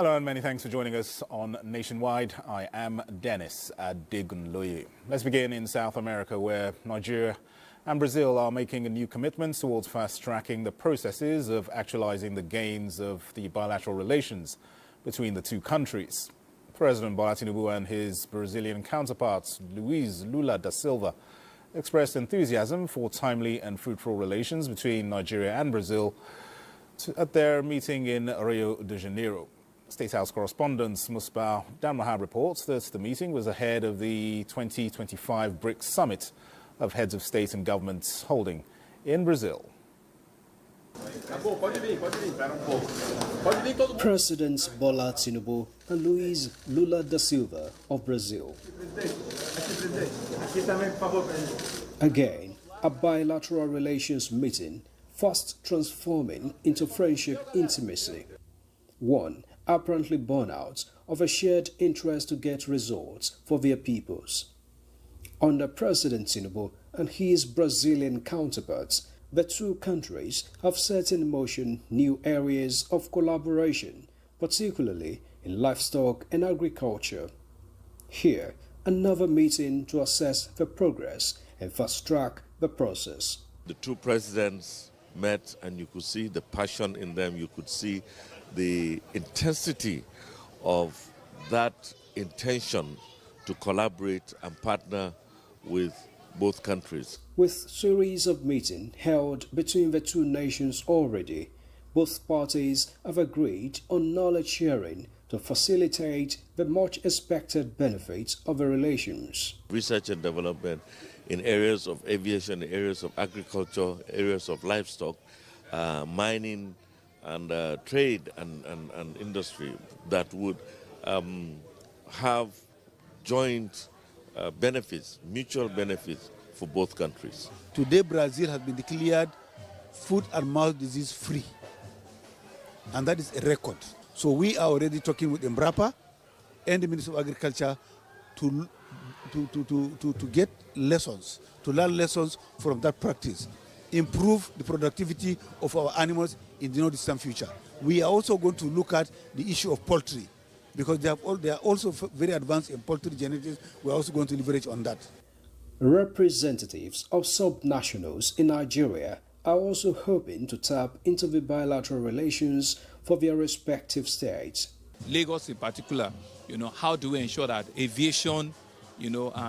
Hello and many thanks for joining us on Nationwide. I am Dennis Adigunloye. Let's begin in South America, where Nigeria and Brazil are making new commitments towards fast-tracking the processes of actualizing the gains of the bilateral relations between the two countries. President Bola Tinubu and his Brazilian counterparts, Luiz Lula da Silva, expressed enthusiasm for timely and fruitful relations between Nigeria and Brazil at their meeting in Rio de Janeiro. State House correspondent Musbah Damrahab reports that the meeting was ahead of the 2025 BRICS summit of heads of state and governments holding in Brazil. Presidents Bola Tinubu and Luiz Lula da Silva of Brazil. Again, a bilateral relations meeting, fast transforming into friendship intimacy. One apparently born out of a shared interest to get results for their peoples. Under President Tinubu and his Brazilian counterparts, the two countries have set in motion new areas of collaboration, particularly in livestock and agriculture. Here, another meeting to assess the progress and fast-track the process. The two presidents met and you could see the passion in them, you could see the intensity of that intention to collaborate and partner with both countries. With series of meetings held between the two nations already, both parties have agreed on knowledge sharing to facilitate the much expected benefits of the relations. Research and development in areas of aviation, areas of agriculture, areas of livestock, mining, and trade and industry that would have joint benefits, mutual benefits for both countries. Today, Brazil has been declared foot and mouth disease free, and that is a record. So we are already talking with Embrapa and the Minister of Agriculture to get lessons, to learn lessons from that practice, improve the productivity of our animals in the not-distant future. We are also going to look at the issue of poultry, because they are also very advanced in poultry genetics. We are also going to leverage on that. Representatives of subnationals in Nigeria are also hoping to tap into the bilateral relations for their respective states. Lagos in particular, how do we ensure that aviation,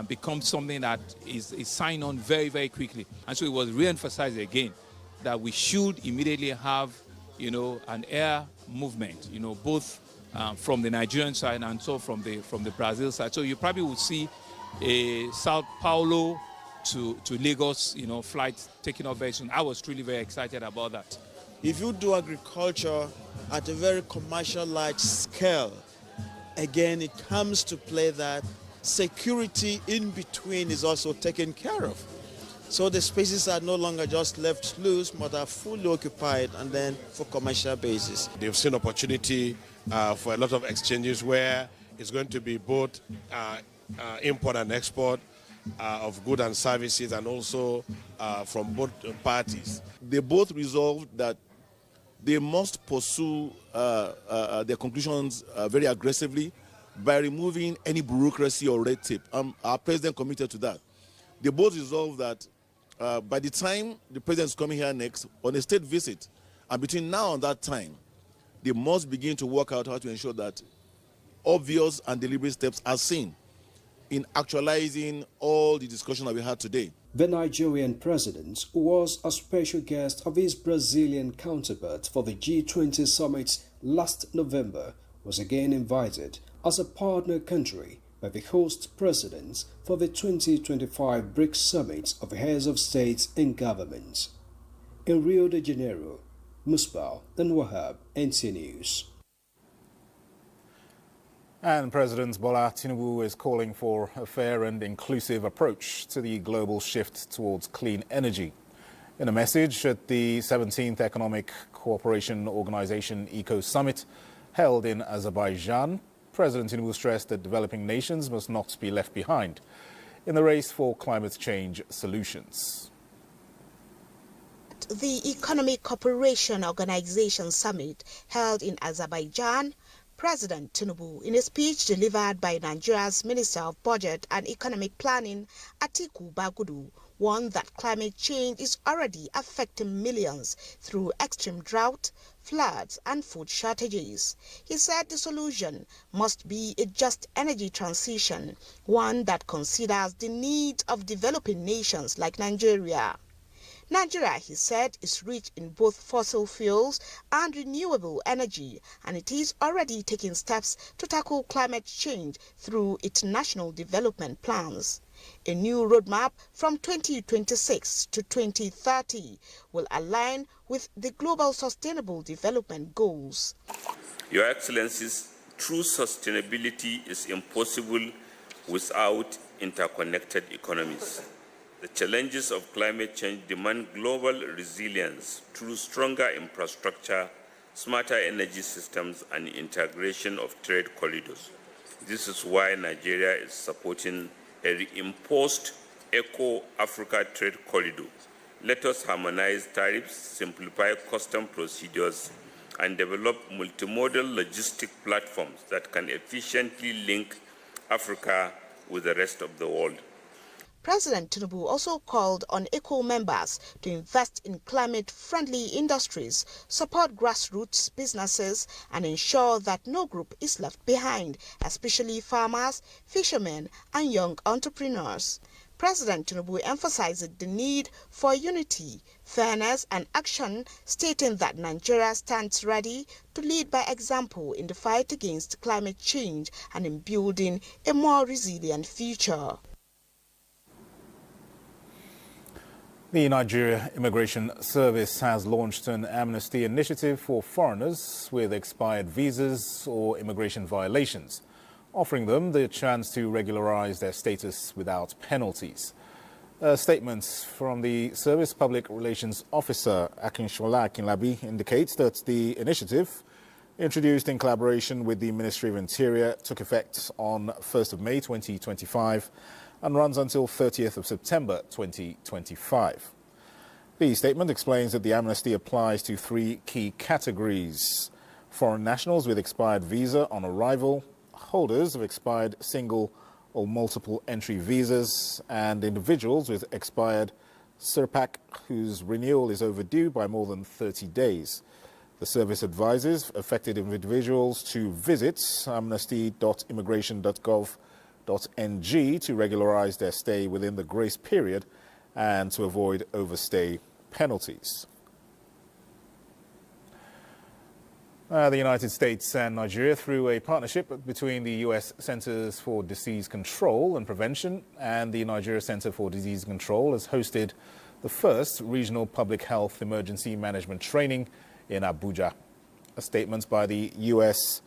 becomes something that is signed on very, very quickly? And so it was re-emphasized again that we should immediately have, an air movement, both from the Nigerian side and so from the Brazil side. So you probably will see a Sao Paulo to Lagos, flight taking off very soon. I was truly very excited about that. If you do agriculture at a very commercial large scale, again, it comes to play that security in between is also taken care of. So the spaces are no longer just left loose, but are fully occupied and then for commercial basis. They've seen opportunity for a lot of exchanges where it's going to be both import and export of goods and services, and also from both parties. They both resolved that they must pursue their conclusions very aggressively by removing any bureaucracy or red tape. Our president committed to that. They both resolved that by the time the president is coming here next on a state visit, and between now and that time, they must begin to work out how to ensure that obvious and deliberate steps are seen in actualizing all the discussion that we had today. The Nigerian president, who was a special guest of his Brazilian counterpart for the G20 summit last November, was again invited as a partner country by the host presidents for the 2025 BRICS summit of heads of states and governments. In Rio de Janeiro, Musbah Damrahab, NTA News. And President Bola Tinubu is calling for a fair and inclusive approach to the global shift towards clean energy. In a message at the 17th Economic Cooperation Organization Eco Summit held in Azerbaijan, President Tinubu stressed that developing nations must not be left behind in the race for climate change solutions. The Economic Cooperation Organization Summit held in Azerbaijan, President Tinubu, in a speech delivered by Nigeria's Minister of Budget and Economic Planning, Atiku Bagudu, warned that climate change is already affecting millions through extreme drought, floods, and food shortages. He said the solution must be a just energy transition, one that considers the needs of developing nations like Nigeria. Nigeria, he said, is rich in both fossil fuels and renewable energy, and it is already taking steps to tackle climate change through its national development plans. A new roadmap from 2026 to 2030 will align with the Global Sustainable Development Goals. Your Excellencies, true sustainability is impossible without interconnected economies. The challenges of climate change demand global resilience through stronger infrastructure, smarter energy systems, and integration of trade corridors. This is why Nigeria is supporting a reinforced Eco-Africa trade corridor. Let us harmonize tariffs, simplify custom procedures, and develop multimodal logistic platforms that can efficiently link Africa with the rest of the world. President Tinubu also called on ECO members to invest in climate-friendly industries, support grassroots businesses, and ensure that no group is left behind, especially farmers, fishermen, and young entrepreneurs. President Tinubu emphasized the need for unity, fairness, and action, stating that Nigeria stands ready to lead by example in the fight against climate change and in building a more resilient future. The Nigeria Immigration Service has launched an amnesty initiative for foreigners with expired visas or immigration violations, offering them the chance to regularize their status without penalties. A statement from the Service Public Relations Officer, Akinshola Akinlabi, indicates that the initiative, introduced in collaboration with the Ministry of Interior, took effect on 1st of May 2025 and runs until 30th of September 2025. The statement explains that the amnesty applies to three key categories: foreign nationals with expired visa on arrival, holders of expired single or multiple entry visas, and individuals with expired SIRPAC whose renewal is overdue by more than 30 days. The service advises affected individuals to visit amnesty.immigration.gov.ng to regularize their stay within the grace period and to avoid overstay penalties. The United States and Nigeria, through a partnership between the U.S. Centers for Disease Control and Prevention and the Nigeria Center for Disease Control, has hosted the first regional public health emergency management training in Abuja. A statement by the U.S.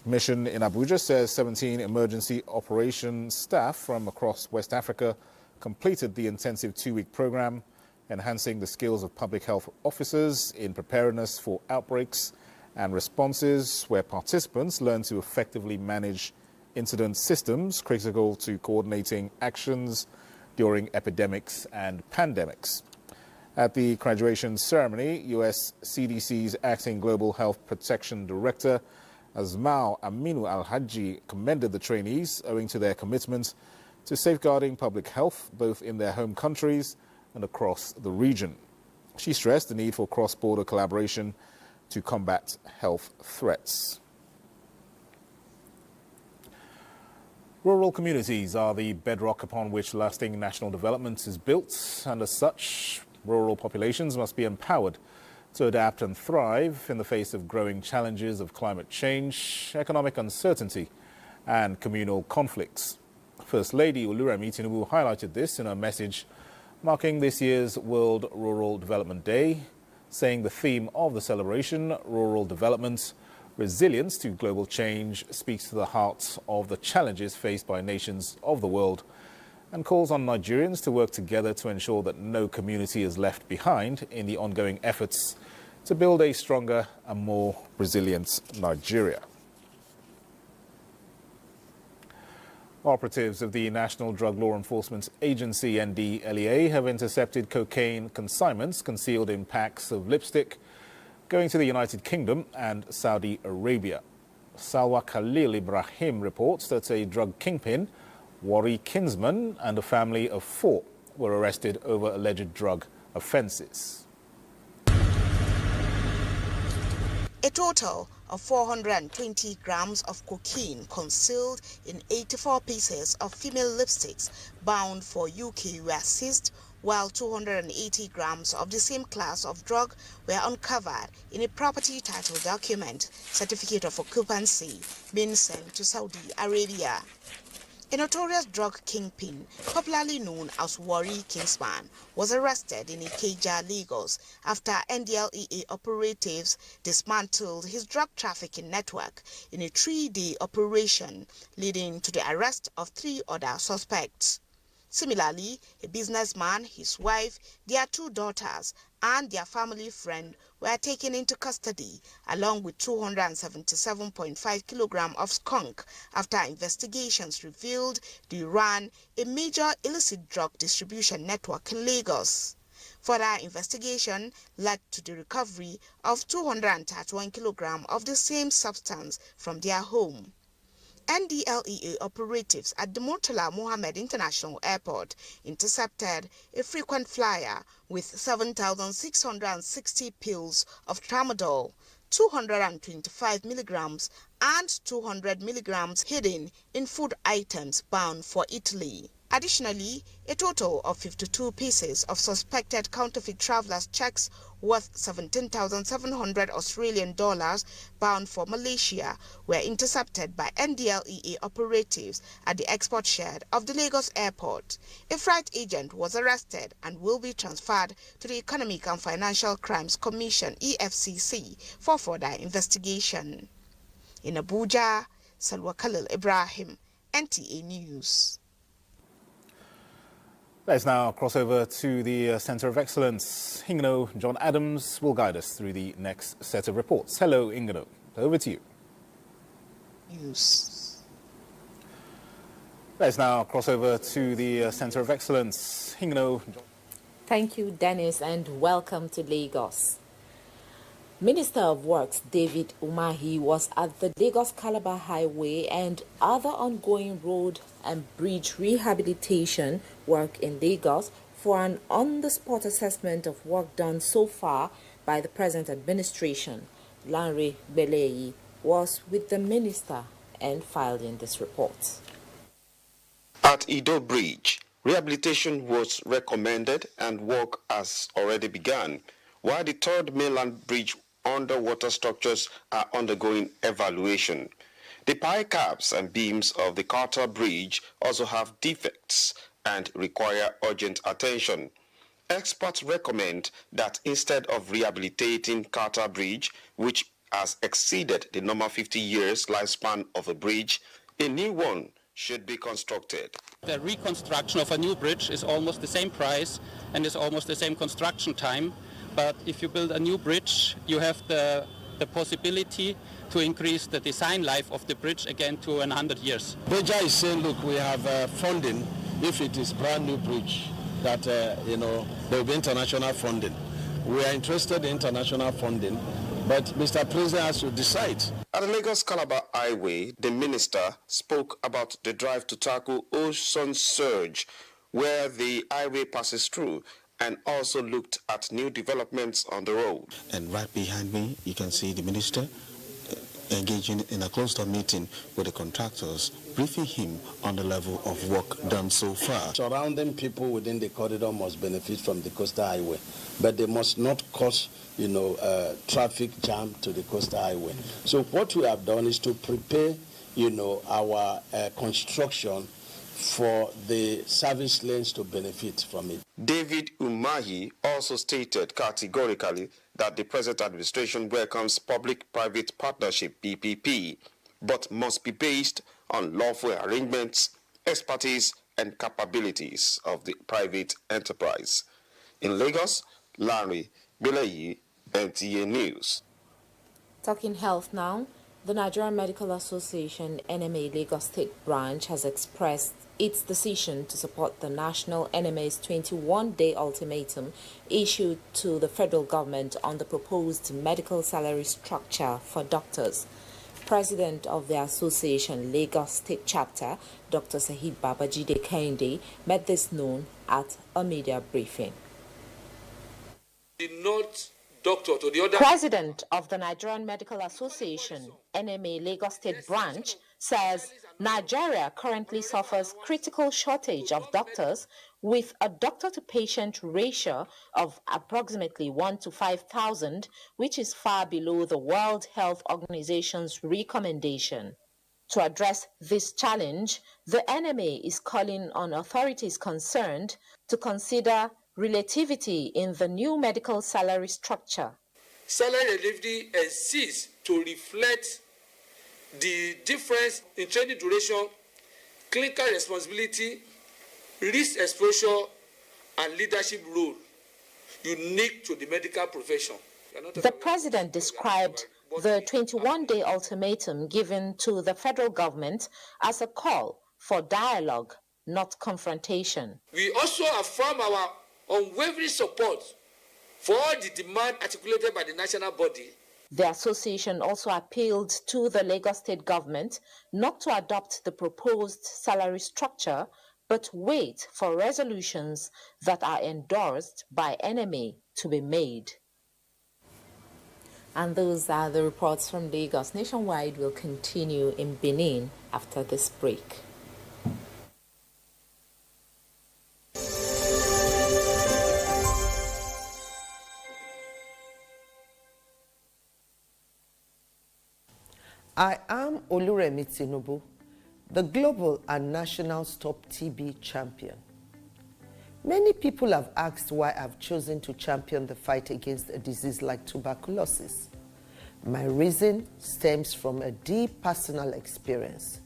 mission in Abuja says 17 emergency operations staff from across West Africa completed the intensive two-week program, enhancing the skills of public health officers in preparedness for outbreaks and responses, where participants learn to effectively manage incident systems critical to coordinating actions during epidemics and pandemics. At the graduation ceremony, U.S. CDC's acting Global Health Protection Director, Asmao Aminu Al-Haji, commended the trainees owing to their commitment to safeguarding public health both in their home countries and across the region. She stressed the need for cross-border collaboration to combat health threats. Rural communities are the bedrock upon which lasting national development is built, and as such, rural populations must be empowered to adapt and thrive in the face of growing challenges of climate change, economic uncertainty, and communal conflicts. First Lady Oluremi Tinubu highlighted this in her message marking this year's World Rural Development Day, saying the theme of the celebration, rural development, resilience to global change, speaks to the heart of the challenges faced by nations of the world and calls on Nigerians to work together to ensure that no community is left behind in the ongoing efforts to build a stronger and more resilient Nigeria. Operatives of the National Drug Law Enforcement Agency, NDLEA, have intercepted cocaine consignments concealed in packs of lipstick going to the United Kingdom and Saudi Arabia. Salwa Khalil Ibrahim reports that a drug kingpin, Wari Kinsman, and a family of 4 were arrested over alleged drug offences. A total of 420 grams of cocaine concealed in 84 pieces of female lipsticks bound for UK were seized, while 280 grams of the same class of drug were uncovered in a property title document, certificate of occupancy, being sent to Saudi Arabia. A notorious drug kingpin, popularly known as Wari Kinsman, was arrested in Ikeja, Lagos, after NDLEA operatives dismantled his drug trafficking network in a 3-day operation, leading to the arrest of 3 other suspects. Similarly, a businessman, his wife, their 2 daughters, and their family friend were taken into custody, along with 277.5 kilograms of skunk, after investigations revealed they ran a major illicit drug distribution network in Lagos. Further investigation led to the recovery of 231 kilograms of the same substance from their home. NDLEA operatives at the Murtala Mohammed International Airport intercepted a frequent flyer with 7,660 pills of tramadol, 225 milligrams and 200 milligrams hidden in food items bound for Italy. Additionally, a total of 52 pieces of suspected counterfeit travelers' checks worth 17,700 Australian dollars bound for Malaysia were intercepted by NDLEA operatives at the export shed of the Lagos airport. A freight agent was arrested and will be transferred to the Economic and Financial Crimes Commission (EFCC) for further investigation. In Abuja, Salwa Khalil Ibrahim, NTA News. Let's now cross over to the Centre of Excellence. Ingano John Adams will guide us through the next set of reports. Hello, Ingano. Over to you. News. Let's now cross over to the Centre of Excellence. Ingano. Thank you, Dennis, and welcome to Lagos. Minister of Works David Umahi was at the Lagos-Calabar Highway and other ongoing road and bridge rehabilitation work in Lagos for an on-the-spot assessment of work done so far by the present administration. Lanre Belei was with the minister and filed in this report. At Ido Bridge, rehabilitation was recommended and work has already begun, while the third mainland bridge underwater structures are undergoing evaluation. The pie caps and beams of the Carter Bridge also have defects and require urgent attention. Experts recommend that instead of rehabilitating Carter Bridge, which has exceeded the normal 50 years lifespan of a bridge, a new one should be constructed. The reconstruction of a new bridge is almost the same price and is almost the same construction time. But if you build a new bridge, you have the possibility to increase the design life of the bridge again to 100 years. Beja is saying, look, we have funding if it is brand new bridge, that, there will be international funding. We are interested in international funding, but Mr. President has to decide. At the Lagos-Calabar Highway, the minister spoke about the drive to tackle ocean surge, where the highway passes through, and also looked at new developments on the road. And right behind me, you can see the minister engaging in a closed-door meeting with the contractors, briefing him on the level of work done so far. Surrounding people within the corridor must benefit from the coastal highway, but they must not cause, traffic jam to the coastal highway. So what we have done is to prepare, our construction for the service lanes to benefit from it. David Umahi also stated categorically that the present administration welcomes public-private partnership (PPP), but must be based on lawful arrangements, expertise, and capabilities of the private enterprise. In Lagos, Lanre Belei, NTA News. Talking health now, the Nigerian Medical Association NMA Lagos State Branch has expressed its decision to support the national NMA's 21-day ultimatum issued to the federal government on the proposed medical salary structure for doctors. President of the Association Lagos State Chapter, Dr. Sahib Babajide Kehinde, made this known at a media briefing. President of the Nigerian Medical Association, NMA Lagos State Branch, says Nigeria currently suffers critical shortage of doctors with a doctor-to-patient ratio of approximately 1 to 5,000, which is far below the World Health Organization's recommendation. To address this challenge, the NMA is calling on authorities concerned to consider relativity in the new medical salary structure. Salary relativity exists to reflect the difference in training duration, clinical responsibility, risk exposure, and leadership role unique to the medical profession. The president described the 21-day ultimatum given to the federal government as a call for dialogue, not confrontation. We also affirm our unwavering support for all the demand articulated by the national body. The association also appealed to the Lagos State government not to adopt the proposed salary structure, but wait for resolutions that are endorsed by NMA to be made. And those are the reports from Lagos. Nationwide will continue in Benin after this break. I am Oluremi Tinubu, the global and national Stop TB champion. Many people have asked why I've chosen to champion the fight against a disease like tuberculosis. My reason stems from a deep personal experience.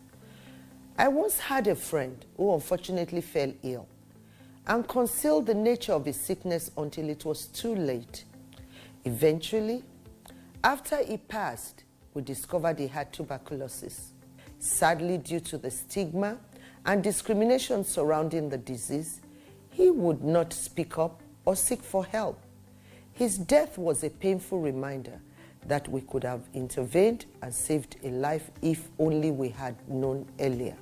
I once had a friend who unfortunately fell ill and concealed the nature of his sickness until it was too late. Eventually, after he passed, we discovered he had tuberculosis. Sadly, due to the stigma and discrimination surrounding the disease, he would not speak up or seek for help. His death was a painful reminder that we could have intervened and saved a life if only we had known earlier.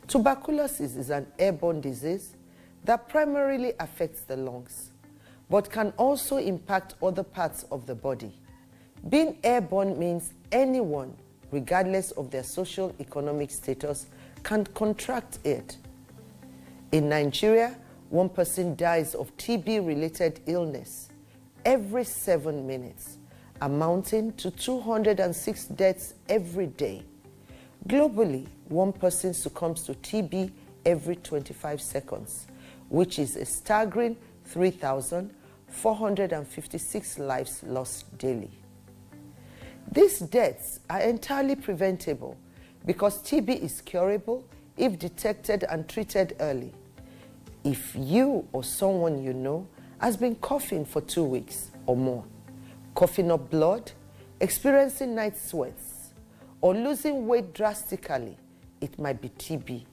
Tuberculosis is an airborne disease that primarily affects the lungs, but can also impact other parts of the body. Being airborne means anyone, regardless of their social economic status, can contract it. In Nigeria, 1 person dies of TB-related illness every 7 minutes, amounting to 206 deaths every day. Globally, 1 person succumbs to TB every 25 seconds, which is a staggering 3,456 lives lost daily. These deaths are entirely preventable because TB is curable if detected and treated early. If you or someone you know has been coughing for 2 weeks or more, coughing up blood, experiencing night sweats, or losing weight drastically, it might be TB.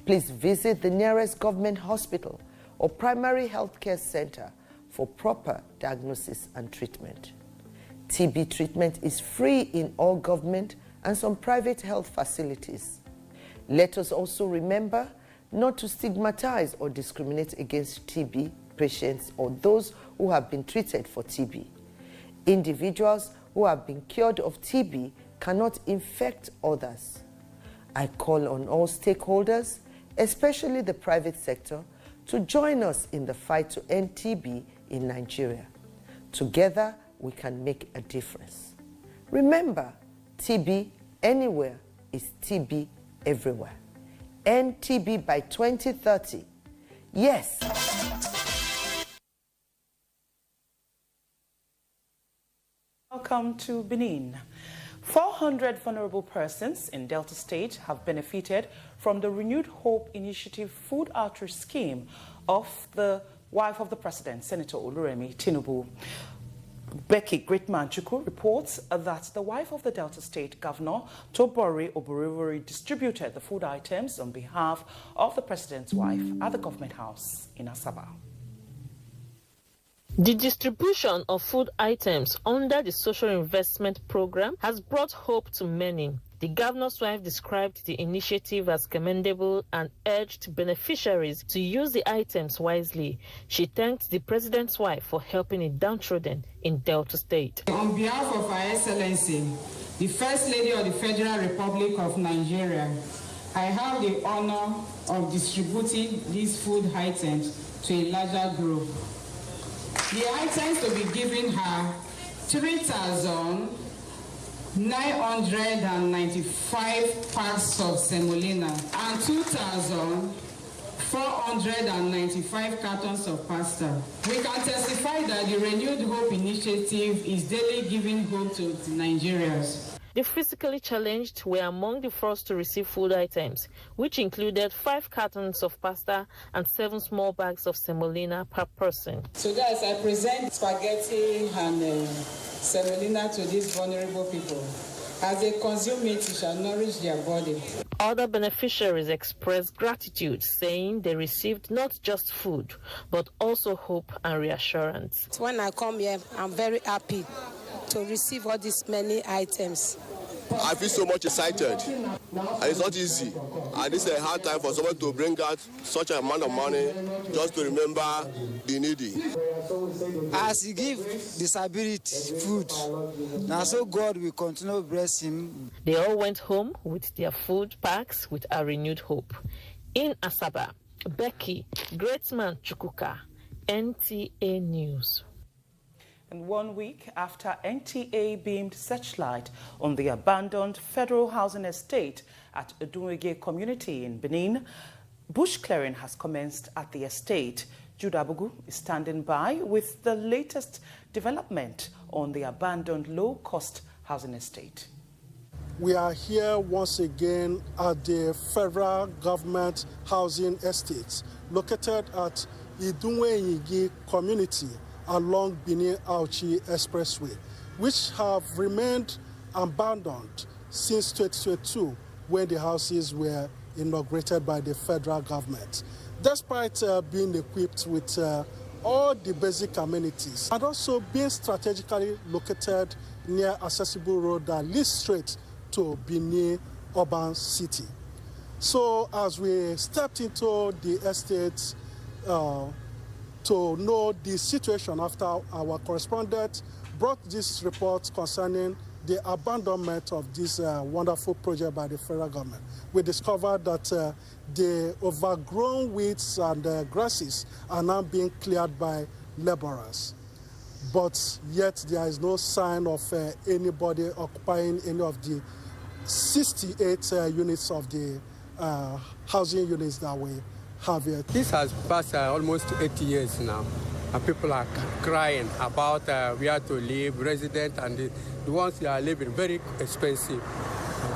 Please visit the nearest government hospital or primary health care center for proper diagnosis and treatment. TB treatment is free in all government and some private health facilities. Let us also remember not to stigmatize or discriminate against TB patients or those who have been treated for TB. Individuals who have been cured of TB cannot infect others. I call on all stakeholders, especially the private sector, to join us in the fight to end TB in Nigeria. Together, we can make a difference. Remember, TB anywhere is TB everywhere. End TB by 2030. Yes. Welcome to Benin. 400 vulnerable persons in Delta State have benefited from the Renewed Hope Initiative Food Outreach Scheme of the wife of the President, Senator Oluremi Tinubu. Becky Greatmanchuku reports that the wife of the Delta State Governor, Tobori Oborevori, distributed the food items on behalf of the President's wife at the Government House in Asaba. The distribution of food items under the social investment program has brought hope to many. The governor's wife described the initiative as commendable and urged beneficiaries to use the items wisely. She thanked the president's wife for helping the downtrodden in Delta State. On behalf of Her Excellency, the First Lady of the Federal Republic of Nigeria, I have the honor of distributing these food items to a larger group. The items to be given are 3,995 packs of semolina and 2,495 cartons of pasta. We can testify that the Renewed Hope initiative is daily giving hope to the Nigerians. The physically challenged were among the first to receive food items, which included 5 cartons of pasta and 7 small bags of semolina per person. So guys, I present spaghetti and semolina to these vulnerable people. As they consume it, it shall nourish their body. Other beneficiaries expressed gratitude, saying they received not just food, but also hope and reassurance. When I come here, I'm very happy to receive all these many items. I feel so much excited, and it's not easy. And this is a hard time for someone to bring out such an amount of money just to remember the needy. As he give disability food, now so God will continue to bless him. They all went home with their food packs with a renewed hope. In Asaba, Becky, Greatman Chukuka, NTA News. And 1 week after NTA beamed searchlight on the abandoned federal housing estate at Odunwege community in Benin, bush clearing has commenced at the estate. Jude Abugu is standing by with the latest development on the abandoned low-cost housing estate. We are here once again at the federal government housing estate located at Odunwege community along Benin-Auchi Expressway, which have remained abandoned since 2022 when the houses were inaugurated by the federal government. Despite being equipped with all the basic amenities and also being strategically located near accessible road that leads straight to Benin urban city. So as we stepped into the estate to know the situation after our correspondent brought this report concerning the abandonment of this wonderful project by the federal government. We discovered that the overgrown weeds and grasses are now being cleared by laborers. But yet there is no sign of anybody occupying any of the 68 units of the housing units that we have here. This has passed almost 80 years now, and people are crying about where to live, resident, and the ones that are living very expensive.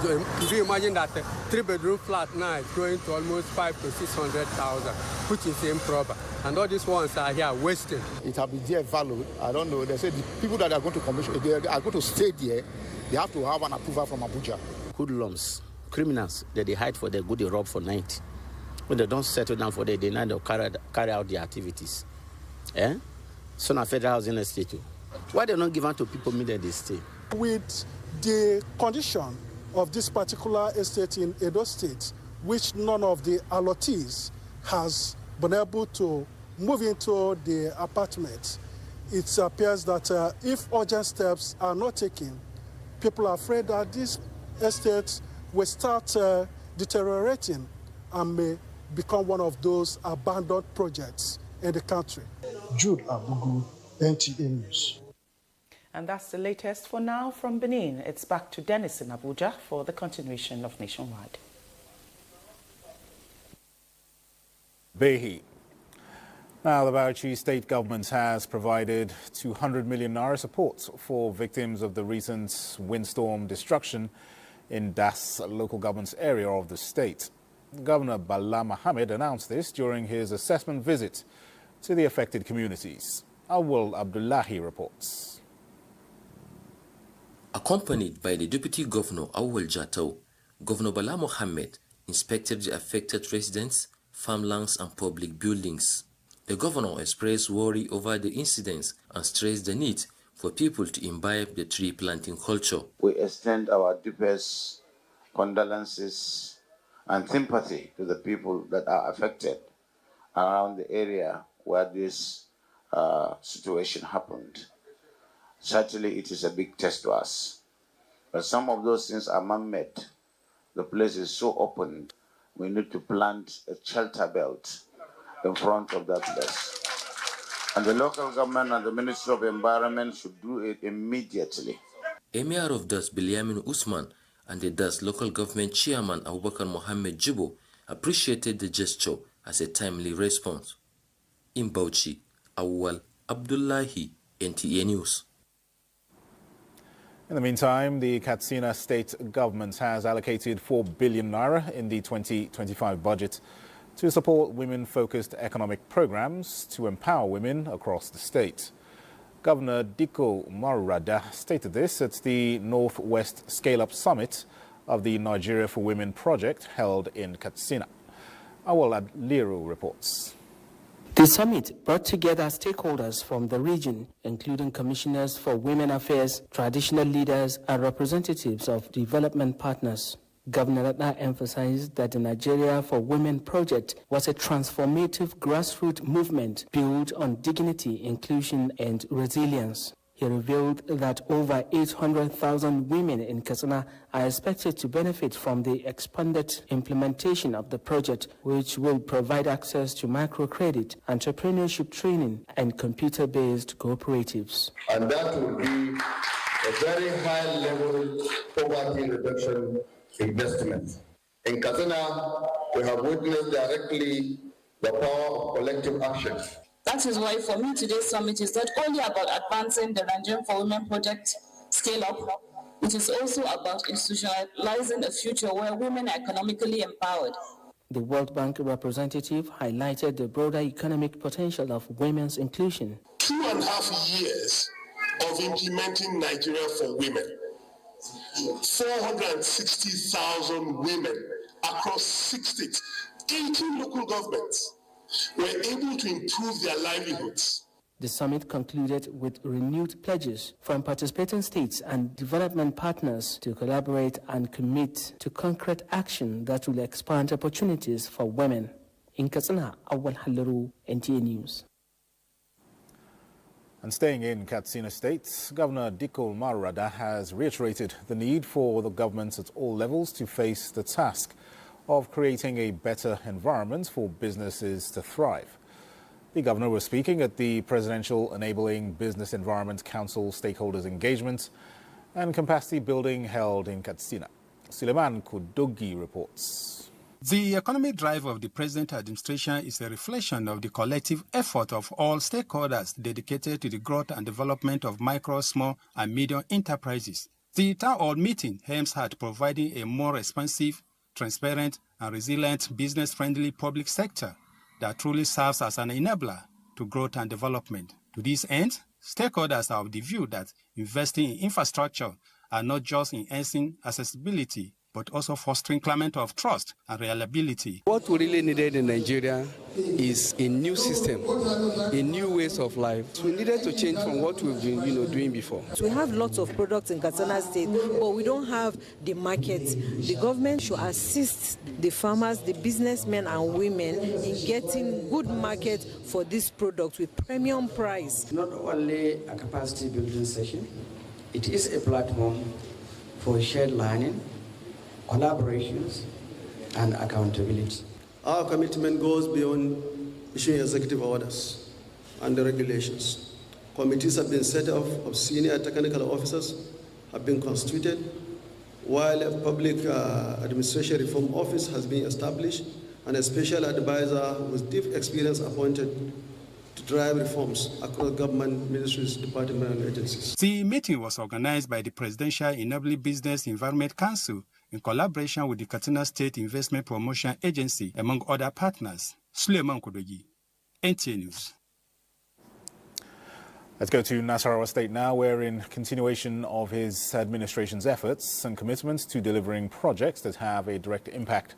Do you imagine that a 3-bedroom flat now is going to almost 500,000 to 600,000, which is improper, and all these ones are here wasting. It will be there valued. I don't know. They say the people that are going to commission, they are going to stay there. They have to have an approval from Abuja. Hoodlums, criminals, that they hide for their good, they rob for night. When they don't settle down for the day, now they'll carry out their activities. So now federal housing estate too. Why they not given to people mean they stay? With the condition of this particular estate in Edo State, which none of the allottees has been able to move into the apartment, it appears that if urgent steps are not taken, people are afraid that this estate will start deteriorating and may become one of those abandoned projects in the country. Jude Abugu, NTA News. And that's the latest for now from Benin. It's back to Dennis in Abuja for the continuation of Nationwide. Behi. Now, the Bauchi state government has provided 200 million naira support for victims of the recent windstorm destruction in Das local government's area of the state. Governor Bala Mohammed announced this during his assessment visit to the affected communities. Awal Abdullahi reports. Accompanied by the Deputy Governor Awal Jatau, Governor Bala Mohammed inspected the affected residents, farmlands and public buildings. The governor expressed worry over the incidents and stressed the need for people to imbibe the tree planting culture. We extend our deepest condolences and sympathy to the people that are affected around the area where this situation happened. Certainly it is a big test to us, but some of those things are man-made. The place is so open, we need to plant a shelter belt in front of that place. And the local government and the Ministry of Environment should do it immediately. Emir of Das Bilyamin Usman and the Das local government chairman Abubakar Mohammed Jibo appreciated the gesture as a timely response. In Bauchi, Awal Abdullahi, NTA News. In the meantime, the Katsina state government has allocated 4 billion naira in the 2025 budget to support women-focused economic programs to empower women across the state. Governor Dikko Umaru stated this at the Northwest Scale-Up Summit of the Nigeria for Women project held in Katsina. Awal Liru reports. The summit brought together stakeholders from the region, including commissioners for women affairs, traditional leaders, and representatives of development partners. Governor Radha emphasized that the Nigeria for Women project was a transformative grassroots movement built on dignity, inclusion, and resilience. He revealed that over 800,000 women in Katsina are expected to benefit from the expanded implementation of the project, which will provide access to microcredit, entrepreneurship training, and computer-based cooperatives. And that will be a very high-level poverty reduction investment. In Katsina, we have witnessed directly the power of collective action. That is why for me today's summit is not only about advancing the Nigerian for Women project scale up, it is also about institutionalizing a future where women are economically empowered. The World Bank representative highlighted the broader economic potential of women's inclusion. 2.5 years of implementing Nigeria for Women. 460,000 women across 6 states, 18 local governments were able to improve their livelihoods. The summit concluded with renewed pledges from participating states and development partners to collaborate and commit to concrete action that will expand opportunities for women. In Katsina, Awal Halaru, NTA News. And staying in Katsina State, Governor Dikko Umaru has reiterated the need for the government at all levels to face the task of creating a better environment for businesses to thrive. The governor was speaking at the Presidential Enabling Business Environment Council Stakeholders Engagement and Capacity Building held in Katsina. Suleiman Kudogi reports. The economic drive of the present administration is a reflection of the collective effort of all stakeholders dedicated to the growth and development of micro, small, and medium enterprises. The town hall meeting aims at providing a more responsive, transparent, and resilient business-friendly public sector that truly serves as an enabler to growth and development. To this end, stakeholders are of the view that investing in infrastructure are not just enhancing accessibility, but also fostering climate of trust and reliability. What we really needed in Nigeria is a new system, a new ways of life. We needed to change from what we've been doing before. We have lots of products in Katsina State, but we don't have the market. The government should assist the farmers, the businessmen and women in getting good market for this product with premium price. Not only a capacity building session, it is a platform for shared learning, collaborations, and accountability. Our commitment goes beyond issuing executive orders and the regulations. Committees have been set up of senior technical officers have been constituted, while a public administration reform office has been established and a special advisor with deep experience appointed to drive reforms across government ministries, departments, and agencies. The meeting was organized by the Presidential Enabling Business Environment Council in collaboration with the Katsina State Investment Promotion Agency, among other partners. Suleiman Kudogi, NTA News. Let's go to Nasarawa State now, where in continuation of his administration's efforts and commitments to delivering projects that have a direct impact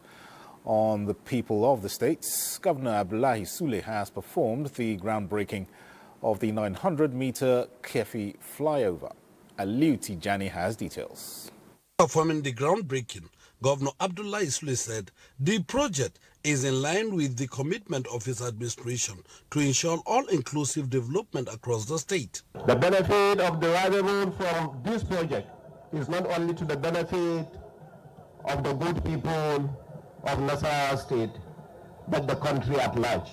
on the people of the states, Governor Abdullahi Sule has performed the groundbreaking of the 900-meter Kefi flyover. Aliu Tijani has details. Performing the groundbreaking, Governor Abdullahi Sule said the project is in line with the commitment of his administration to ensure all-inclusive development across the state. The benefit of derivable from this project is not only to the benefit of the good people of Nasarawa State, but the country at large.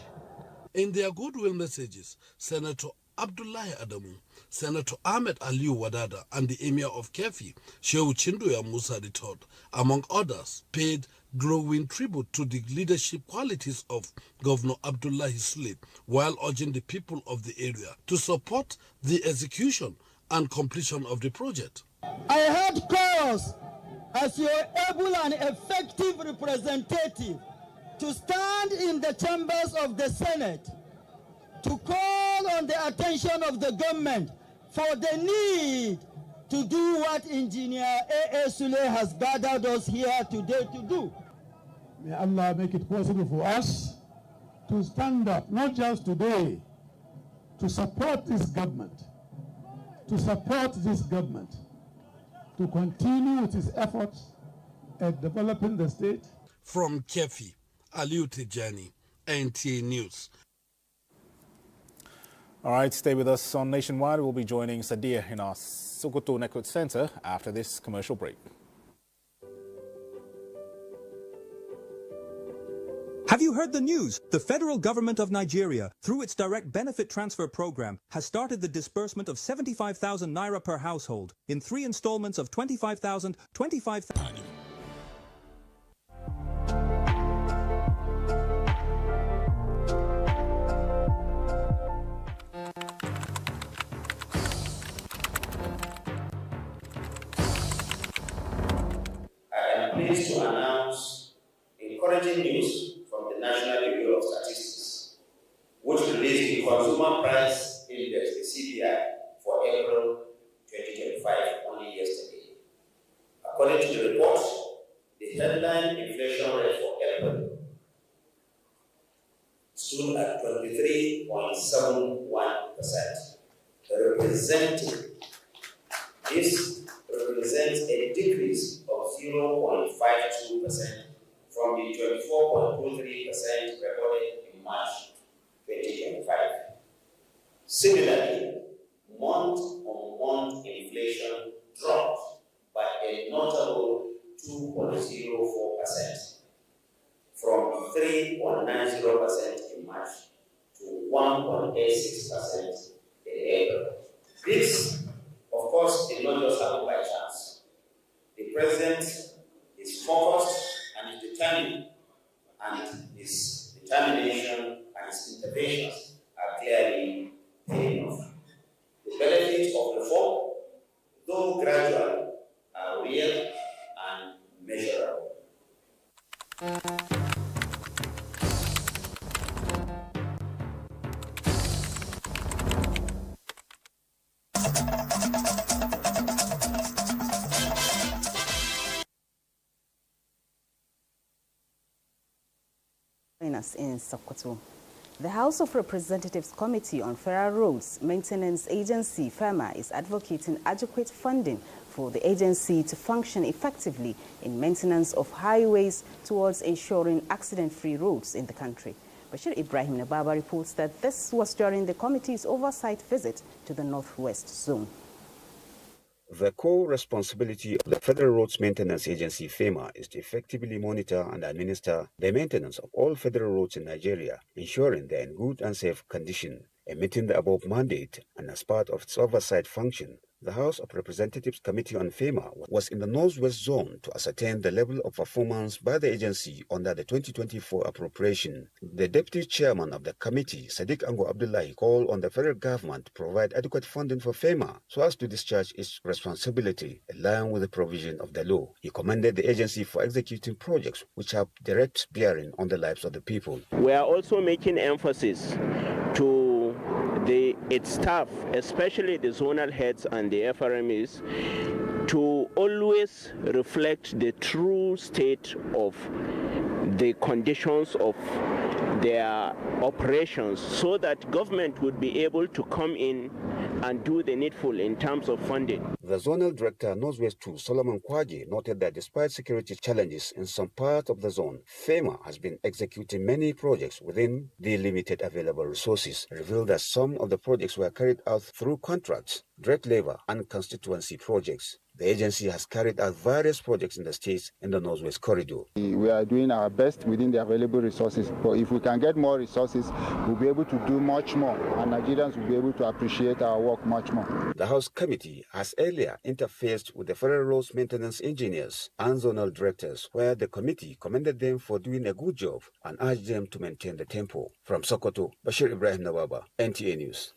In their goodwill messages, Senator Abdullahi Adamu, Senator Ahmed Aliu Wadada, and the Emir of Kefi, Shehu Chindoya Musa III, among others, paid glowing tribute to the leadership qualities of Governor Abdullahi Sule, while urging the people of the area to support the execution and completion of the project. I heard calls as your able and effective representative to stand in the chambers of the Senate to call on the attention of the government for the need to do what Engineer A.A. Sule has gathered us here today to do. May Allah make it possible for us to stand up, not just today, to support this government, to continue with its efforts at developing the state. From Kefi, Aliu Tijani, NTA News. All right, stay with us on Nationwide. We'll be joining Sadir in our Sokoto Network Center after this commercial break. Have you heard the news? The federal government of Nigeria, through its direct benefit transfer program, has started the disbursement of 75,000 naira per household in 3 installments of 25,000, 25,000. I am pleased to announce encouraging news from the National Bureau of Statistics, which released the Consumer Price Index, the CPI, for April 2025 only yesterday. According to the report, the headline inflation rate for April stood at 23.71%, This represents a decrease of 0.52% from the 24.23% recorded in March 2025. Similarly, month-on-month inflation dropped by a notable 2.04% from 3.90% in March to 1.86% in April. This, of course, did not just happen by chance. The president is focused and is determined, and his determination and his interventions are clearly paying off. The benefits of reform, though gradual, are real and measurable. In Sokoto. The House of Representatives Committee on Federal Roads Maintenance Agency, FEMA, is advocating adequate funding for the agency to function effectively in maintenance of highways towards ensuring accident-free roads in the country. Bashir Ibrahim Nababa reports that this was during the committee's oversight visit to the Northwest Zone. The core responsibility of the Federal Roads Maintenance Agency, FEMA, is to effectively monitor and administer the maintenance of all federal roads in Nigeria, ensuring they are in good and safe condition. In meeting the above mandate and as part of its oversight function, the House of Representatives Committee on FEMA was in the Northwest Zone to ascertain the level of performance by the agency under the 2024 appropriation. The Deputy Chairman of the committee, Sadiq Ango Abdullahi, called on the federal government to provide adequate funding for FEMA so as to discharge its responsibility in line with the provision of the law. He commended the agency for executing projects which have direct bearing on the lives of the people. We are also making emphasis to its staff, especially the zonal heads and the FRMEs, to always reflect the true state of the conditions of their operations, so that government would be able to come in and do the needful in terms of funding. The Zonal Director, Northwest 2, Solomon Kwaji, noted that despite security challenges in some parts of the zone, FEMA has been executing many projects within the limited available resources, revealed that some of the projects were carried out through contracts, direct labor, and constituency projects. The agency has carried out various projects in the states in the Northwest Corridor. We are doing our best within the available resources, but if we can get more resources, we'll be able to do much more, and Nigerians will be able to appreciate our work much more. The House Committee has earlier interfaced with the Federal Roads Maintenance Engineers and Zonal Directors, where the committee commended them for doing a good job and urged them to maintain the tempo. From Sokoto, Bashir Ibrahim Nawaba, NTA News.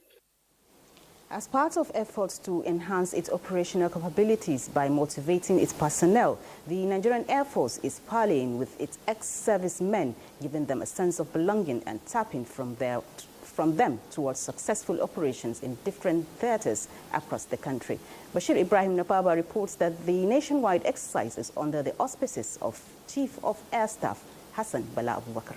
As part of efforts to enhance its operational capabilities by motivating its personnel, the Nigerian Air Force is parleying with its ex-servicemen, giving them a sense of belonging and tapping from them towards successful operations in different theaters across the country. Bashir Ibrahim Napaba reports that the nationwide exercise is under the auspices of Chief of Air Staff Hassan Bala Abubakar.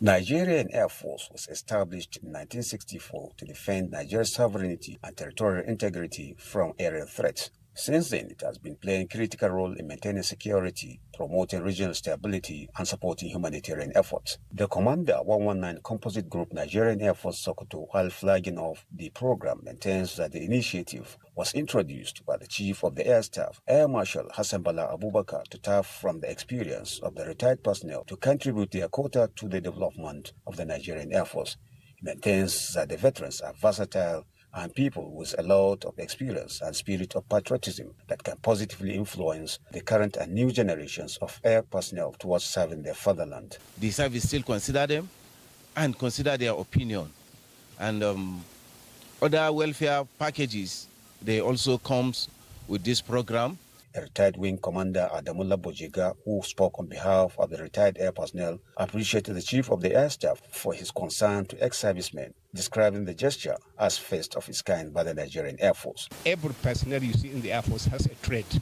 Nigerian Air Force was established in 1964 to defend Nigeria's sovereignty and territorial integrity from aerial threats. Since then, it has been playing a critical role in maintaining security, promoting regional stability, and supporting humanitarian efforts. The Commander 119 Composite Group Nigerian Air Force Sokoto, while flagging off the program, maintains that the initiative was introduced by the Chief of the Air Staff, Air Marshal Hassan Bala Abubakar, to tap from the experience of the retired personnel to contribute their quota to the development of the Nigerian Air Force. He maintains that the veterans are versatile and people with a lot of experience and spirit of patriotism that can positively influence the current and new generations of air personnel towards serving their fatherland. The service still consider them and consider their opinion. And other welfare packages, they also comes with this program. A retired Wing Commander Adamullah Bojega, who spoke on behalf of the retired air personnel, appreciated the Chief of the Air Staff for his concern to ex-servicemen, describing the gesture as first of its kind by the Nigerian Air Force. Every personnel you see in the Air Force has a trait,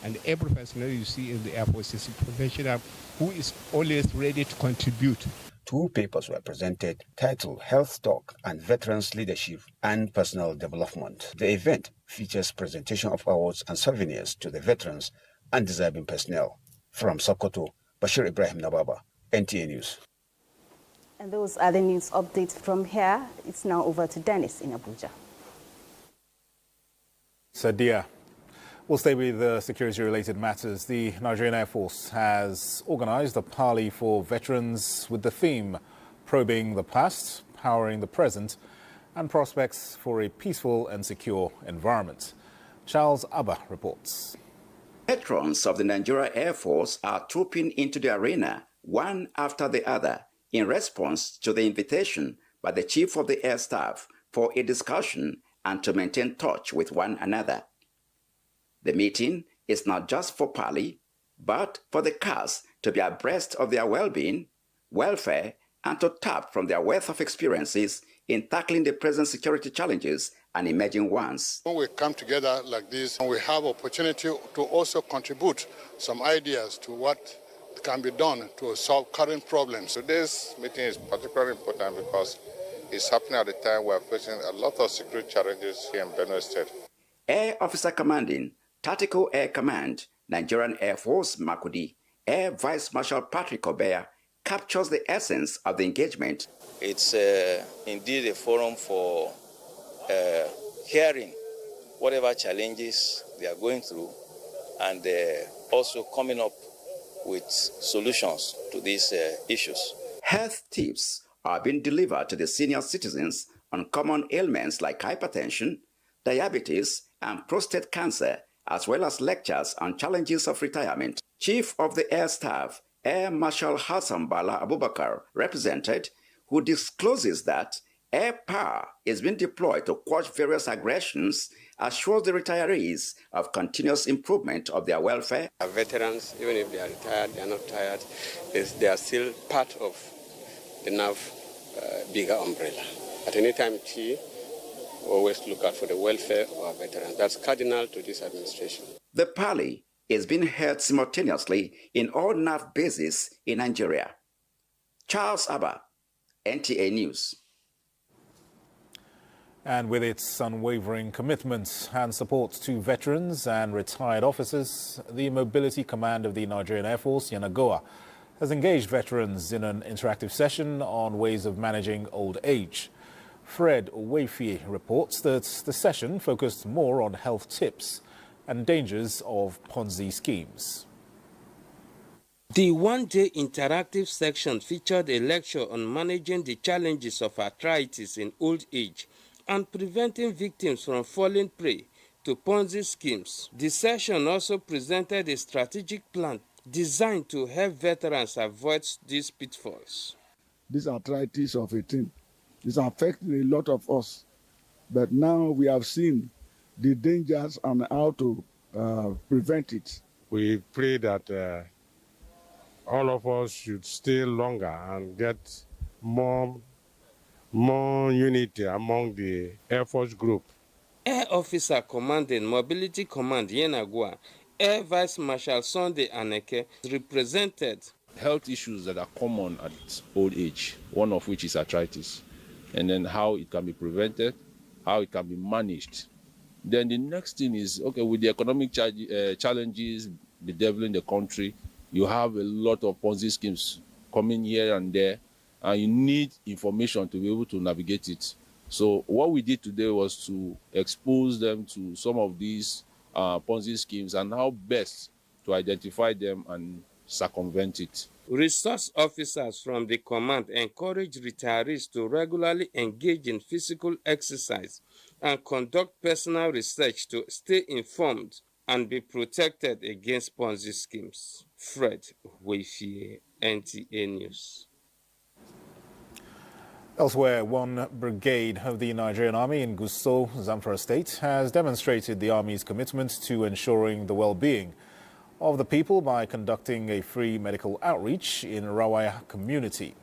and every personnel you see in the Air Force is a professional who is always ready to contribute. Two papers were presented titled Health Talk and Veterans Leadership and Personal Development. The event features presentation of awards and souvenirs to the veterans and deserving personnel. From Sokoto, Bashir Ibrahim Nababa, NTA News. And those are the news updates from here. It's now over to Dennis in Abuja. Sadia. We'll stay with security-related matters. The Nigerian Air Force has organized a parley for veterans with the theme Probing the Past, Powering the Present, and Prospects for a Peaceful and Secure Environment. Charles Abba reports. Veterans of the Nigerian Air Force are trooping into the arena one after the other in response to the invitation by the Chief of the Air Staff for a discussion and to maintain touch with one another. The meeting is not just for parley, but for the cast to be abreast of their well-being, welfare, and to tap from their wealth of experiences in tackling the present security challenges and emerging ones. When we come together like this, we have opportunity to also contribute some ideas to what can be done to solve current problems. Today's meeting is particularly important because it's happening at a time we are facing a lot of security challenges here in Benue State. Air Officer Commanding Tactical Air Command, Nigerian Air Force Makudi, Air Vice Marshal Patrick Obeya, captures the essence of the engagement. It's indeed a forum for hearing whatever challenges they are going through and also coming up with solutions to these issues. Health tips are being delivered to the senior citizens on common ailments like hypertension, diabetes, and prostate cancer, as well as lectures on challenges of retirement. Chief of the Air Staff, Air Marshal Hassan Bala Abubakar, represented, who discloses that air power is being deployed to quash various aggressions, assures the retirees of continuous improvement of their welfare. Our veterans, even if they are retired, they are not tired, they are part of the NAV bigger umbrella. At any time, we always look out for the welfare of our veterans. That's cardinal to this administration. The parley is being held simultaneously in all NAF bases in Nigeria. Charles Abba, NTA News. And with its unwavering commitment and support to veterans and retired officers, the Mobility Command of the Nigerian Air Force, Yanagoa, has engaged veterans in an interactive session on ways of managing old age. Fred Wayfie reports that the session focused more on health tips and dangers of Ponzi schemes. The one-day interactive section featured a lecture on managing the challenges of arthritis in old age and preventing victims from falling prey to Ponzi schemes. The session also presented a strategic plan designed to help veterans avoid these pitfalls. This arthritis of 18 is affecting a lot of us, but now we have seen the dangers and how to prevent it. We pray that all of us should stay longer and get more unity among the Air Force group. Air Officer Commanding Mobility Command Yenagoa, Air Vice Marshal Sunday Aneke represented health issues that are common at old age, one of which is arthritis, and then how it can be prevented, how it can be managed. Then the next thing is, okay, with the economic challenges bedeviling the country, you have a lot of Ponzi schemes coming here and there, and you need information to be able to navigate it. So what we did today was to expose them to some of these Ponzi schemes and how best to identify them and circumvent it. Resource officers from the command encourage retirees to regularly engage in physical exercise and conduct personal research to stay informed and be protected against Ponzi schemes. Fred Wayfie, NTA News. Elsewhere, one brigade of the Nigerian Army in Gusau, Zamfara State, has demonstrated the Army's commitment to ensuring the well-being of the people by conducting a free medical outreach in Rawaya community.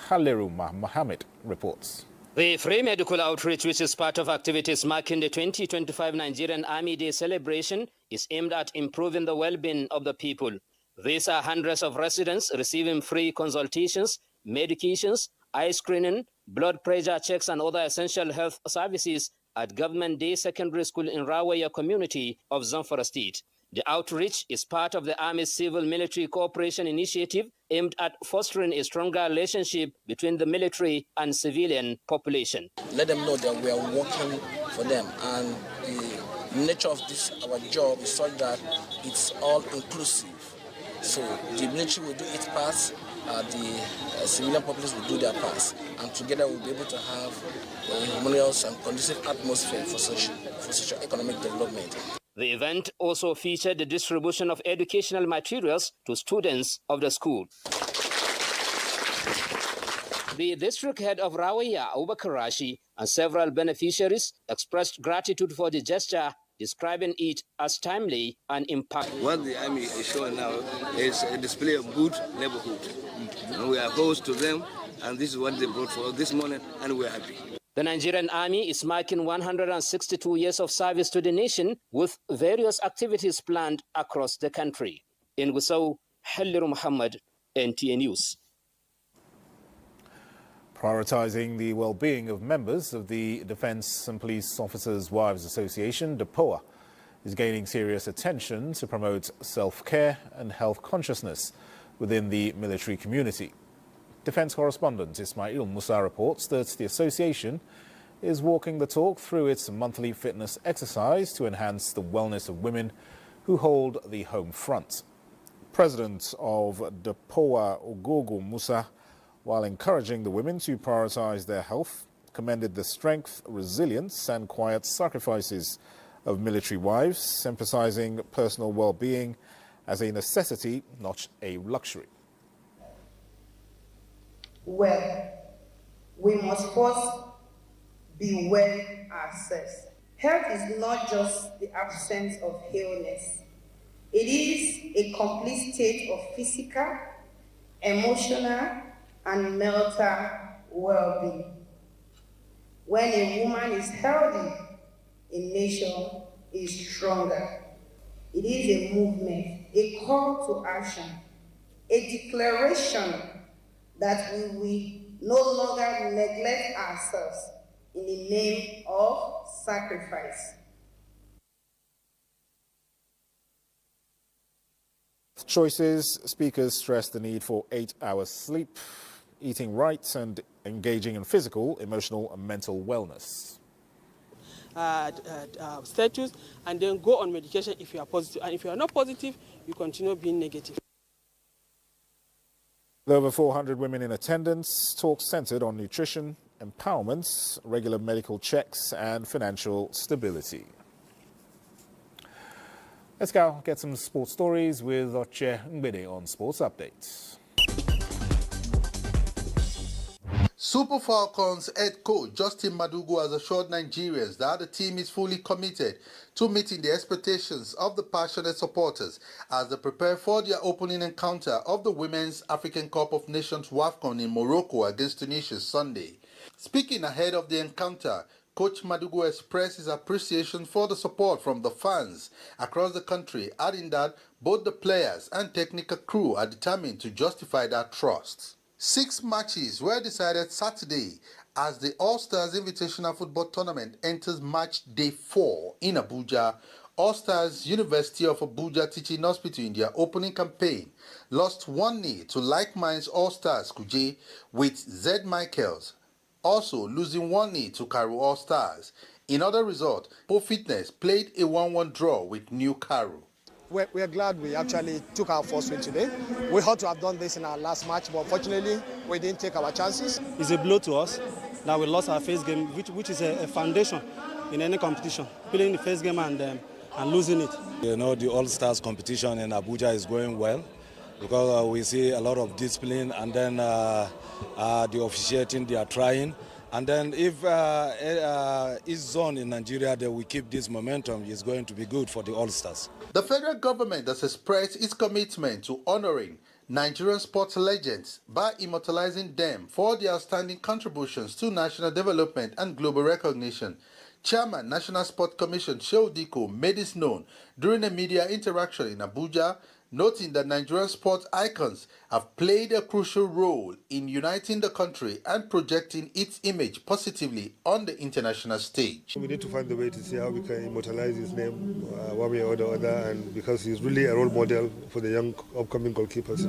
Haleruma Mohammed reports. The free medical outreach, which is part of activities marking the 2025 Nigerian Army Day celebration, is aimed at improving the well-being of the people. These are hundreds of residents receiving free consultations, medications, eye screening, blood pressure checks and other essential health services at Government Day Secondary School in Rawaya community of Zamfara State. The outreach is part of the Army's civil-military cooperation initiative aimed at fostering a stronger relationship between the military and civilian population. Let them know that we are working for them, and the nature of this, our job, is such that it's all inclusive. So the military will do its part, the civilian populace will do their part, and together we'll be able to have a harmonious and conducive atmosphere for socio-economic development. The event also featured the distribution of educational materials to students of the school. The district head of Rawaya, Abubakar Rashi, and several beneficiaries expressed gratitude for the gesture, describing it as timely and impactful. What the Army is showing now is a display of good neighborhood. And we are opposed to them, and this is what they brought for us this morning, and we're happy. The Nigerian Army is marking 162 years of service to the nation with various activities planned across the country. In Gusau, Halliru Muhammad, NTA News. Prioritizing the well-being of members of the Defence and Police Officers' Wives Association, DPOA, is gaining serious attention to promote self-care and health consciousness within the military community. Defence correspondent Ismail Musa reports that the association is walking the talk through its monthly fitness exercise to enhance the wellness of women who hold the home front. President of DPOA, Ogogo Musa, while encouraging the women to prioritise their health, commended the strength, resilience and quiet sacrifices of military wives, emphasising personal well-being as a necessity, not a luxury. Well, we must first be well ourselves. Health is not just the absence of illness. It is a complete state of physical, emotional, and mental well-being. When a woman is healthy, a nation is stronger. It is a movement, a call to action, a declaration that we will no longer neglect ourselves in the name of sacrifice. Choices. Speakers stress the need for 8 hours sleep, eating right, and engaging in physical, emotional, and mental wellness. Status, and then go on medication if you are positive. And if you are not positive, you continue being negative. With over 400 women in attendance, talks centered on nutrition, empowerment, regular medical checks, and financial stability. Let's go get some sports stories with Oche Ngbede on Sports Updates. Super Falcons head coach Justin Madugu has assured Nigerians that the team is fully committed to meeting the expectations of the passionate supporters as they prepare for their opening encounter of the Women's African Cup of Nations WAFCON in Morocco against Tunisia Sunday. Speaking ahead of the encounter, Coach Madugu expressed his appreciation for the support from the fans across the country, adding that both the players and technical crew are determined to justify that trust. 6 matches were decided Saturday as the All-Stars Invitational Football Tournament enters match day 4 in Abuja. All-Stars University of Abuja Teaching Hospital in their opening campaign lost 1-0 to Like Minds All-Stars Kuje, with Z. Michaels also losing 1-0 to Karu All-Stars. In other result, Po Fitness played a 1-1 draw with New Karu. We're glad we actually took our first win today. We ought to have done this in our last match, but unfortunately, we didn't take our chances. It's a blow to us that we lost our first game, which is a foundation in any competition. Playing the first game and losing it. You know, the All-Stars competition in Abuja is going well because we see a lot of discipline, and then the officiating, they are trying. And then if each zone in Nigeria, that we keep this momentum, is going to be good for the All-Stars. The federal government has expressed its commitment to honoring Nigerian sports legends by immortalizing them for their outstanding contributions to national development and global recognition. Chairman, National Sport Commission Shehu Diko made this known during a media interaction in Abuja, noting that Nigerian sports icons have played a crucial role in uniting the country and projecting its image positively on the international stage. We need to find a way to see how we can immortalize his name one way or the other, and because he's really a role model for the young upcoming goalkeepers.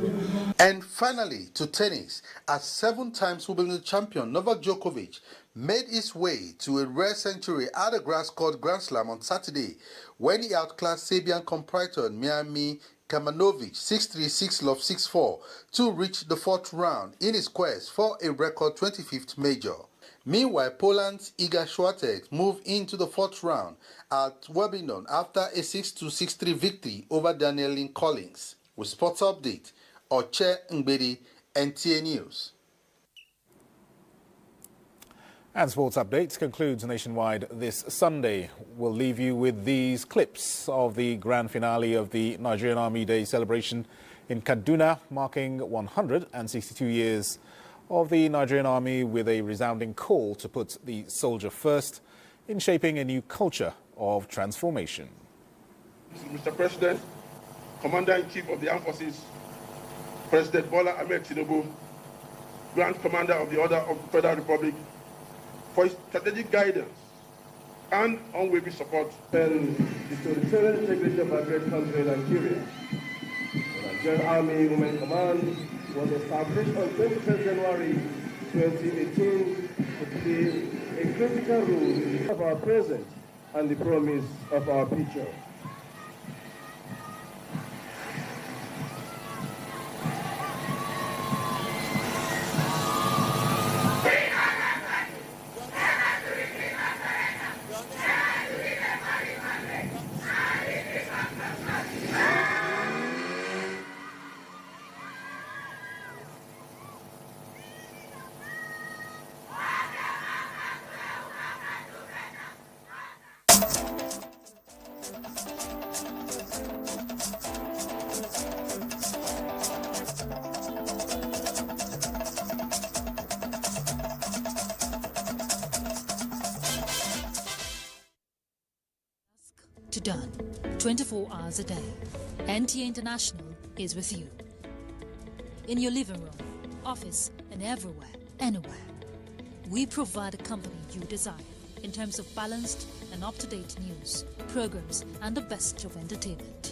And finally, to tennis, as 7-time Wimbledon champion Novak Djokovic made his way to a rare century at the grass court Grand Slam on Saturday when he outclassed Serbian compatriot Miami Kamanovic 6-3, 6-love, 6-4 to reach the 4th round in his quest for a record 25th major. Meanwhile, Poland's Iga Świątek moved into the 4th round at Wimbledon after a 6-2, 6-3 victory over Danielle Collins. With Sports Update, Oche Ngbede, NTA News. And Sports Updates concludes Nationwide this Sunday. We'll leave you with these clips of the grand finale of the Nigerian Army Day celebration in Kaduna, marking 162 years of the Nigerian Army, with a resounding call to put the soldier first in shaping a new culture of transformation. Mr. President, Commander-in-Chief of the Armed Forces, President Bola Ahmed Tinubu, Grand Commander of the Order of the Federal Republic, for his strategic guidance and unwavering support. And the territorial integrity of our great country, Nigeria. The Nigerian Army Women Command was established on 23 January 2018 to play a critical role of our present and the promise of our future. to dawn, 24 hours a day. NTA International is with you. In your living room, office, and everywhere, anywhere. We provide the company you desire in terms of balanced and up-to-date news, programs, and the best of entertainment.